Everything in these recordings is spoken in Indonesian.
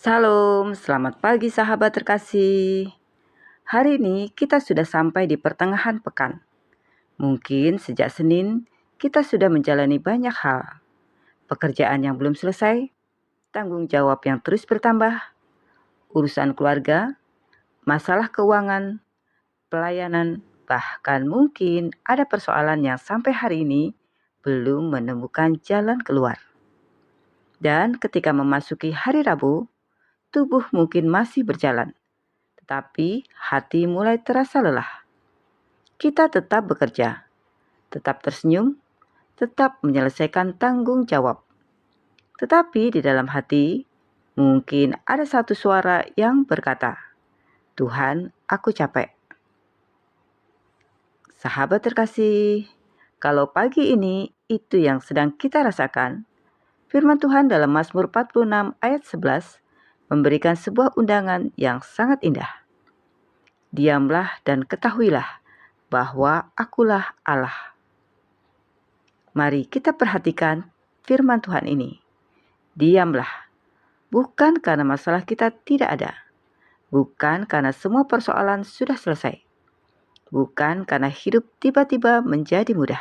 Salam, selamat pagi sahabat terkasih. Hari ini kita sudah sampai di pertengahan pekan. Mungkin sejak Senin kita sudah menjalani banyak hal. Pekerjaan yang belum selesai, tanggung jawab yang terus bertambah, urusan keluarga, masalah keuangan, pelayanan, bahkan mungkin ada persoalan yang sampai hari ini belum menemukan jalan keluar. Dan ketika memasuki hari Rabu, tubuh mungkin masih berjalan, tetapi hati mulai terasa lelah. Kita tetap bekerja, tetap tersenyum, tetap menyelesaikan tanggung jawab. Tetapi di dalam hati, mungkin ada satu suara yang berkata, "Tuhan, aku capek." Sahabat terkasih, kalau pagi ini itu yang sedang kita rasakan, firman Tuhan dalam Mazmur 46 ayat 11 memberikan sebuah undangan yang sangat indah. Diamlah dan ketahuilah bahwa akulah Allah. Mari kita perhatikan firman Tuhan ini. Diamlah, bukan karena masalah kita tidak ada, bukan karena semua persoalan sudah selesai, bukan karena hidup tiba-tiba menjadi mudah,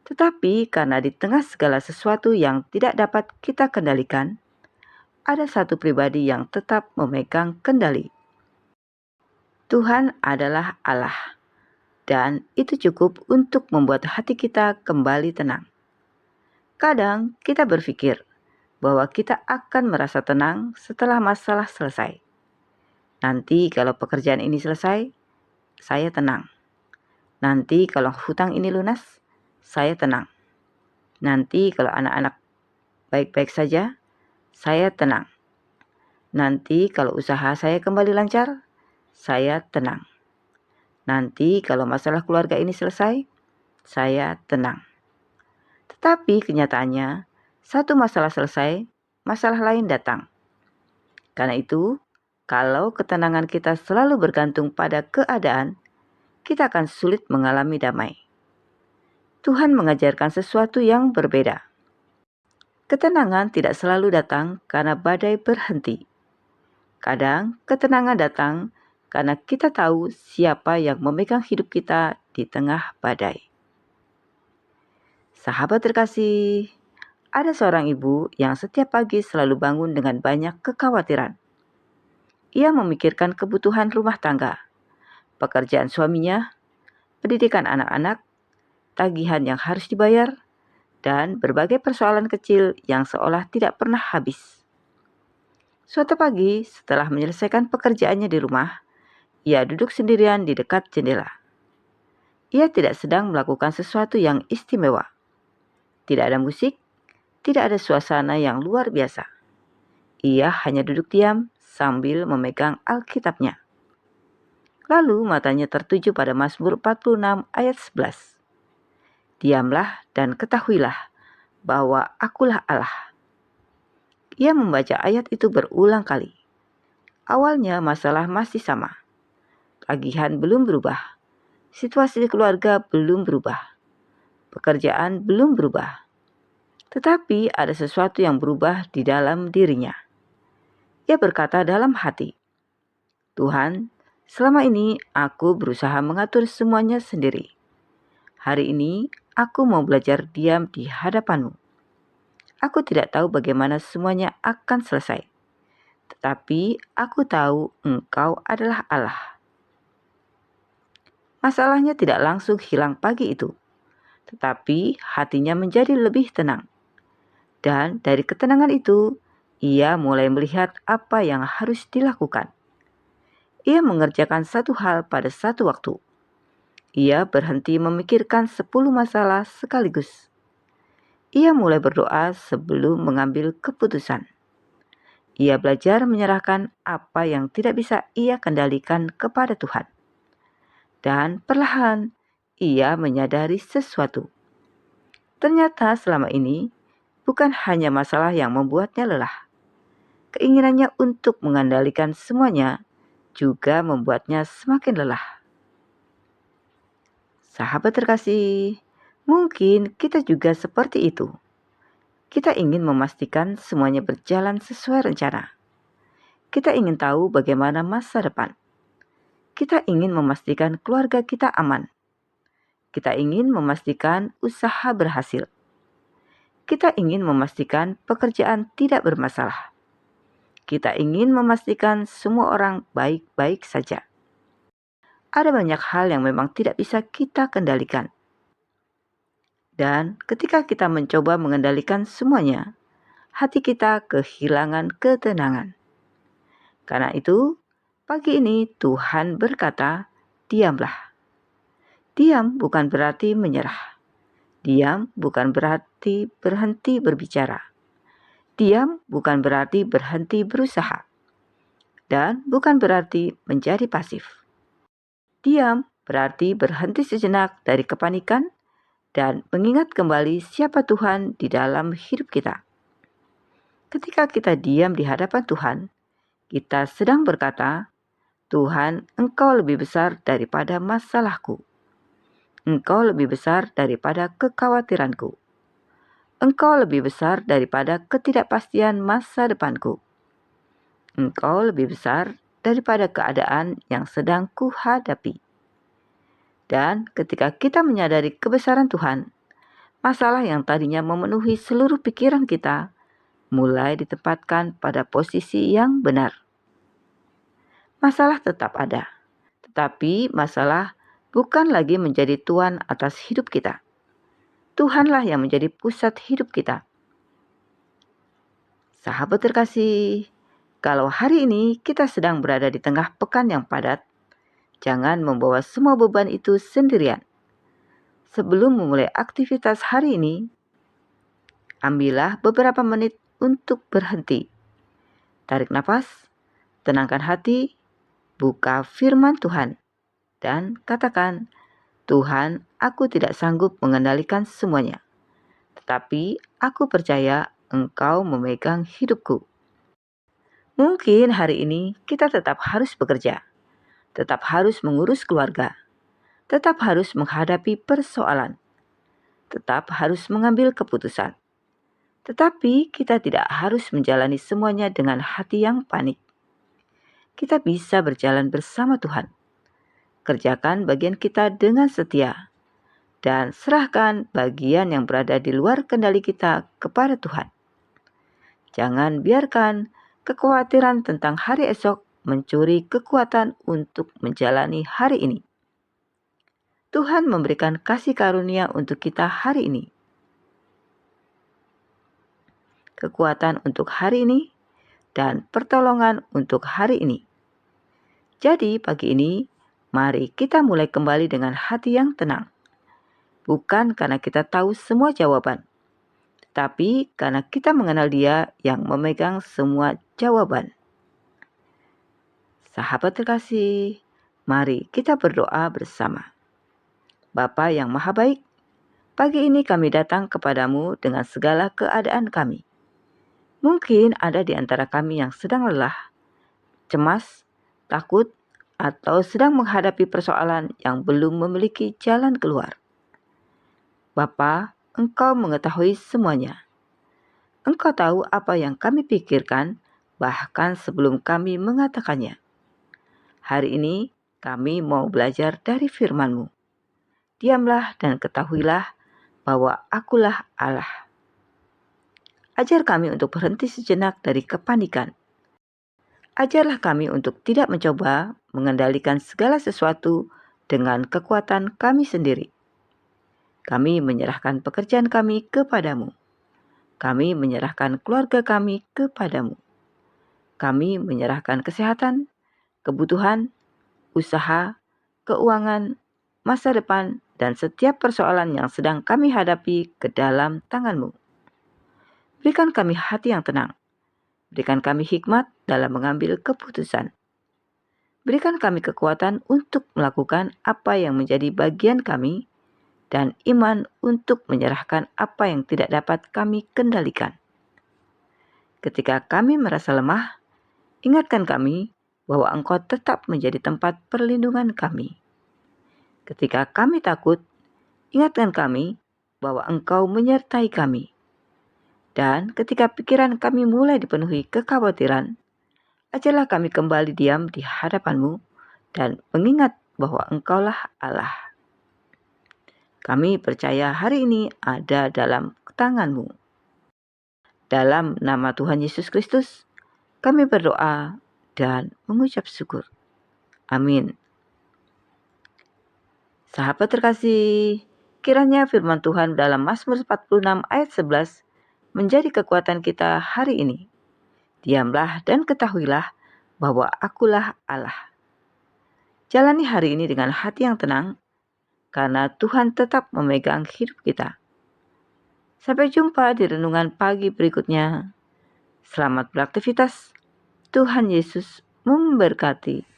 tetapi karena di tengah segala sesuatu yang tidak dapat kita kendalikan, ada satu pribadi yang tetap memegang kendali. Tuhan adalah Allah. Dan itu cukup untuk membuat hati kita kembali tenang. Kadang kita berpikir bahwa kita akan merasa tenang setelah masalah selesai. Nanti kalau pekerjaan ini selesai, saya tenang. Nanti kalau hutang ini lunas, saya tenang. Nanti kalau anak-anak baik-baik saja, saya tenang. Nanti kalau usaha saya kembali lancar, saya tenang. Nanti kalau masalah keluarga ini selesai, saya tenang. Tetapi kenyataannya, satu masalah selesai, masalah lain datang. Karena itu, kalau ketenangan kita selalu bergantung pada keadaan, kita akan sulit mengalami damai. Tuhan mengajarkan sesuatu yang berbeda. Ketenangan tidak selalu datang karena badai berhenti. Kadang ketenangan datang karena kita tahu siapa yang memegang hidup kita di tengah badai. Sahabat terkasih, ada seorang ibu yang setiap pagi selalu bangun dengan banyak kekhawatiran. Ia memikirkan kebutuhan rumah tangga, pekerjaan suaminya, pendidikan anak-anak, tagihan yang harus dibayar, dan berbagai persoalan kecil yang seolah tidak pernah habis. Suatu pagi, setelah menyelesaikan pekerjaannya di rumah, ia duduk sendirian di dekat jendela. Ia tidak sedang melakukan sesuatu yang istimewa. Tidak ada musik, tidak ada suasana yang luar biasa. Ia hanya duduk diam sambil memegang Alkitabnya. Lalu matanya tertuju pada Mazmur 46 ayat 11. Diamlah dan ketahuilah bahwa akulah Allah. Ia membaca ayat itu berulang kali. Awalnya masalah masih sama. Tagihan belum berubah. Situasi keluarga belum berubah. Pekerjaan belum berubah. Tetapi ada sesuatu yang berubah di dalam dirinya. Ia berkata dalam hati, "Tuhan, selama ini aku berusaha mengatur semuanya sendiri. Hari ini aku mau belajar diam di hadapan-Mu. Aku tidak tahu bagaimana semuanya akan selesai. Tetapi aku tahu Engkau adalah Allah." Masalahnya tidak langsung hilang pagi itu, tetapi hatinya menjadi lebih tenang. Dan dari ketenangan itu, ia mulai melihat apa yang harus dilakukan. Ia mengerjakan satu hal pada satu waktu. Ia berhenti memikirkan 10 masalah sekaligus. Ia mulai berdoa sebelum mengambil keputusan. Ia belajar menyerahkan apa yang tidak bisa ia kendalikan kepada Tuhan. Dan perlahan ia menyadari sesuatu. Ternyata selama ini bukan hanya masalah yang membuatnya lelah. Keinginannya untuk mengendalikan semuanya juga membuatnya semakin lelah. Sahabat terkasih, mungkin kita juga seperti itu. Kita ingin memastikan semuanya berjalan sesuai rencana. Kita ingin tahu bagaimana masa depan. Kita ingin memastikan keluarga kita aman. Kita ingin memastikan usaha berhasil. Kita ingin memastikan pekerjaan tidak bermasalah. Kita ingin memastikan semua orang baik-baik saja. Ada banyak hal yang memang tidak bisa kita kendalikan. Dan ketika kita mencoba mengendalikan semuanya, hati kita kehilangan ketenangan. Karena itu, pagi ini Tuhan berkata, diamlah. Diam bukan berarti menyerah. Diam bukan berarti berhenti berbicara. Diam bukan berarti berhenti berusaha. Dan bukan berarti menjadi pasif. Diam berarti berhenti sejenak dari kepanikan dan mengingat kembali siapa Tuhan di dalam hidup kita. Ketika kita diam di hadapan Tuhan, kita sedang berkata, Tuhan, Engkau lebih besar daripada masalahku. Engkau lebih besar daripada kekhawatiranku. Engkau lebih besar daripada ketidakpastian masa depanku. Engkau lebih besar daripada keadaan yang sedang kuhadapi. Dan ketika kita menyadari kebesaran Tuhan, masalah yang tadinya memenuhi seluruh pikiran kita mulai ditempatkan pada posisi yang benar. Masalah tetap ada, tetapi masalah bukan lagi menjadi tuan atas hidup kita. Tuhanlah yang menjadi pusat hidup kita. Sahabat terkasih, kalau hari ini kita sedang berada di tengah pekan yang padat, jangan membawa semua beban itu sendirian. Sebelum memulai aktivitas hari ini, ambillah beberapa menit untuk berhenti. Tarik nafas, tenangkan hati, buka firman Tuhan, dan katakan, Tuhan, aku tidak sanggup mengendalikan semuanya, tetapi aku percaya Engkau memegang hidupku. Mungkin hari ini kita tetap harus bekerja, tetap harus mengurus keluarga, tetap harus menghadapi persoalan, tetap harus mengambil keputusan. Tetapi kita tidak harus menjalani semuanya dengan hati yang panik. Kita bisa berjalan bersama Tuhan. Kerjakan bagian kita dengan setia, dan serahkan bagian yang berada di luar kendali kita kepada Tuhan. Jangan biarkan kekhawatiran tentang hari esok mencuri kekuatan untuk menjalani hari ini. Tuhan memberikan kasih karunia untuk kita hari ini. Kekuatan untuk hari ini dan pertolongan untuk hari ini. Jadi pagi ini, mari kita mulai kembali dengan hati yang tenang. Bukan karena kita tahu semua jawaban, tapi karena kita mengenal Dia yang memegang semua jawaban. Sahabat terkasih, mari kita berdoa bersama. Bapa yang Maha Baik, pagi ini kami datang kepadamu dengan segala keadaan kami. Mungkin ada di antara kami yang sedang lelah, cemas, takut, atau sedang menghadapi persoalan yang belum memiliki jalan keluar. Bapa, Engkau mengetahui semuanya. Engkau tahu apa yang kami pikirkan, bahkan sebelum kami mengatakannya. Hari ini kami mau belajar dari firman-Mu. Diamlah dan ketahuilah bahwa Akulah Allah. Ajar kami untuk berhenti sejenak dari kepanikan. Ajarlah kami untuk tidak mencoba mengendalikan segala sesuatu dengan kekuatan kami sendiri. Kami menyerahkan pekerjaan kami kepadamu. Kami menyerahkan keluarga kami kepadamu. Kami menyerahkan kesehatan, kebutuhan, usaha, keuangan, masa depan, dan setiap persoalan yang sedang kami hadapi ke dalam tangan-Mu. Berikan kami hati yang tenang. Berikan kami hikmat dalam mengambil keputusan. Berikan kami kekuatan untuk melakukan apa yang menjadi bagian kami dan iman untuk menyerahkan apa yang tidak dapat kami kendalikan. Ketika kami merasa lemah, ingatkan kami bahwa Engkau tetap menjadi tempat perlindungan kami. Ketika kami takut, ingatkan kami bahwa Engkau menyertai kami. Dan ketika pikiran kami mulai dipenuhi kekhawatiran, Ajarlah kami kembali diam di hadapan-Mu dan mengingat bahwa Engkaulah Allah. Kami percaya hari ini ada dalam tangan-Mu. Dalam nama Tuhan Yesus Kristus, kami berdoa dan mengucap syukur. Amin. Sahabat terkasih, kiranya firman Tuhan dalam Mazmur 46 ayat 11 menjadi kekuatan kita hari ini. Diamlah dan ketahuilah bahwa akulah Allah. Jalani hari ini dengan hati yang tenang, karena Tuhan tetap memegang hidup kita. Sampai jumpa di renungan pagi berikutnya. Selamat beraktivitas. Tuhan Yesus memberkati.